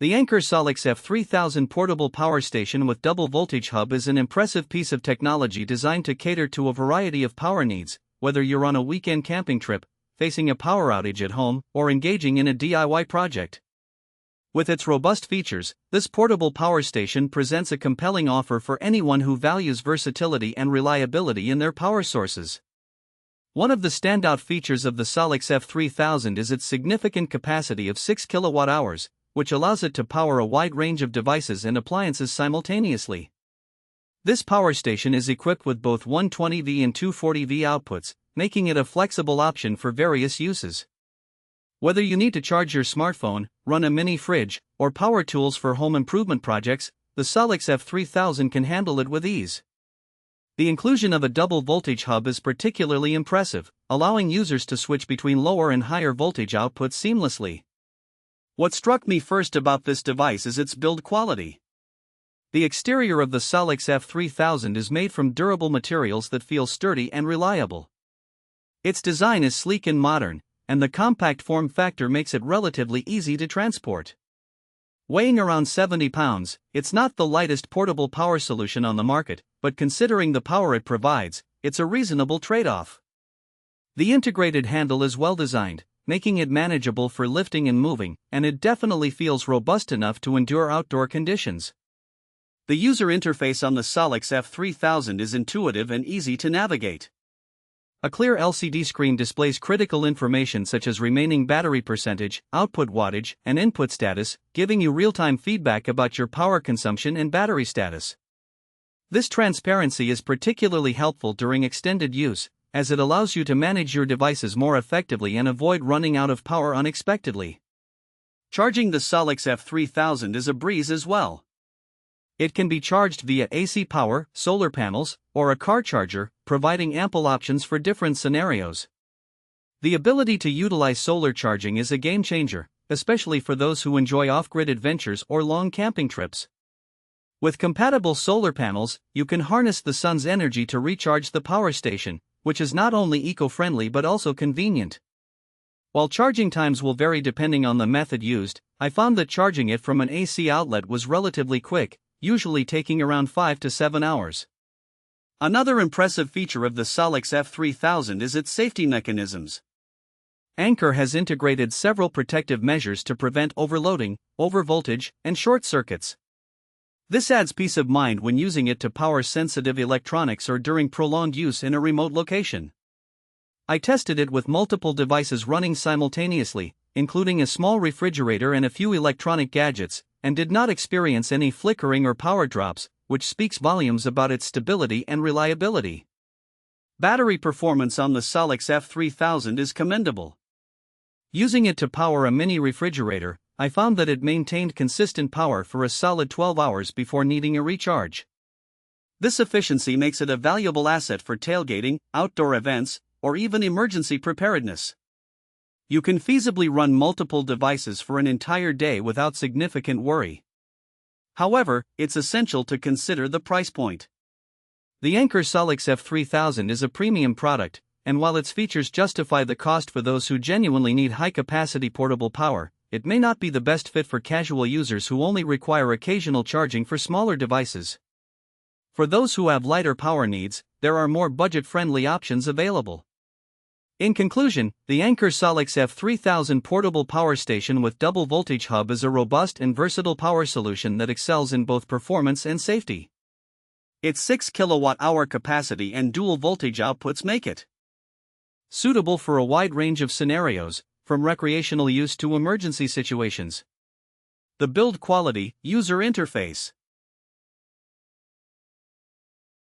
The Anker SOLIX F3000 portable power station with double voltage hub is an impressive piece of technology designed to cater to a variety of power needs, whether you're on a weekend camping trip, facing a power outage at home, or engaging in a DIY project. With its robust features, this portable power station presents a compelling offer for anyone who values versatility and reliability in their power sources. One of the standout features of the SOLIX F3000 is its significant capacity of 6 kWh, which allows it to power a wide range of devices and appliances simultaneously. This power station is equipped with both 120V and 240V outputs, making it a flexible option for various uses. Whether you need to charge your smartphone, run a mini fridge, or power tools for home improvement projects, the SOLIX F3000 can handle it with ease. The inclusion of a double voltage hub is particularly impressive, allowing users to switch between lower and higher voltage outputs seamlessly. What struck me first about this device is its build quality. The exterior of the SOLIX F3000 is made from durable materials that feel sturdy and reliable. Its design is sleek and modern, and the compact form factor makes it relatively easy to transport. Weighing around 70 pounds, it's not the lightest portable power solution on the market, but considering the power it provides, it's a reasonable trade-off. The integrated handle is well designed, making it manageable for lifting and moving, and it definitely feels robust enough to endure outdoor conditions. The user interface on the SOLIX F3000 is intuitive and easy to navigate. A clear LCD screen displays critical information such as remaining battery percentage, output wattage, and input status, giving you real-time feedback about your power consumption and battery status. This transparency is particularly helpful during extended use, as it allows you to manage your devices more effectively and avoid running out of power unexpectedly. Charging the SOLIX F3000 is a breeze as well. It can be charged via AC power, solar panels, or a car charger, providing ample options for different scenarios. The ability to utilize solar charging is a game changer, especially for those who enjoy off-grid adventures or long camping trips. With compatible solar panels, you can harness the sun's energy to recharge the power station, which is not only eco-friendly but also convenient. While charging times will vary depending on the method used, I found that charging it from an AC outlet was relatively quick, usually taking around 5 to 7 hours. Another impressive feature of the SOLIX F3000 is its safety mechanisms. Anker has integrated several protective measures to prevent overloading, overvoltage, and short circuits. This adds peace of mind when using it to power sensitive electronics or during prolonged use in a remote location. I tested it with multiple devices running simultaneously, including a small refrigerator and a few electronic gadgets, and did not experience any flickering or power drops, which speaks volumes about its stability and reliability. Battery performance on the SOLIX F3000 is commendable. Using it to power a mini refrigerator, I found that it maintained consistent power for a solid 12 hours before needing a recharge. This efficiency makes it a valuable asset for tailgating, outdoor events, or even emergency preparedness. You can feasibly run multiple devices for an entire day without significant worry. However, it's essential to consider the price point. The Anker SOLIX F3000 is a premium product, and while its features justify the cost for those who genuinely need high-capacity portable power, it may not be the best fit for casual users who only require occasional charging for smaller devices. For those who have lighter power needs, there are more budget-friendly options available. In conclusion, the Anker SOLIX F3000 portable power station with double voltage hub is a robust and versatile power solution that excels in both performance and safety. Its 6 kWh capacity and dual voltage outputs make it suitable for a wide range of scenarios, from recreational use to emergency situations. The build quality, user interface,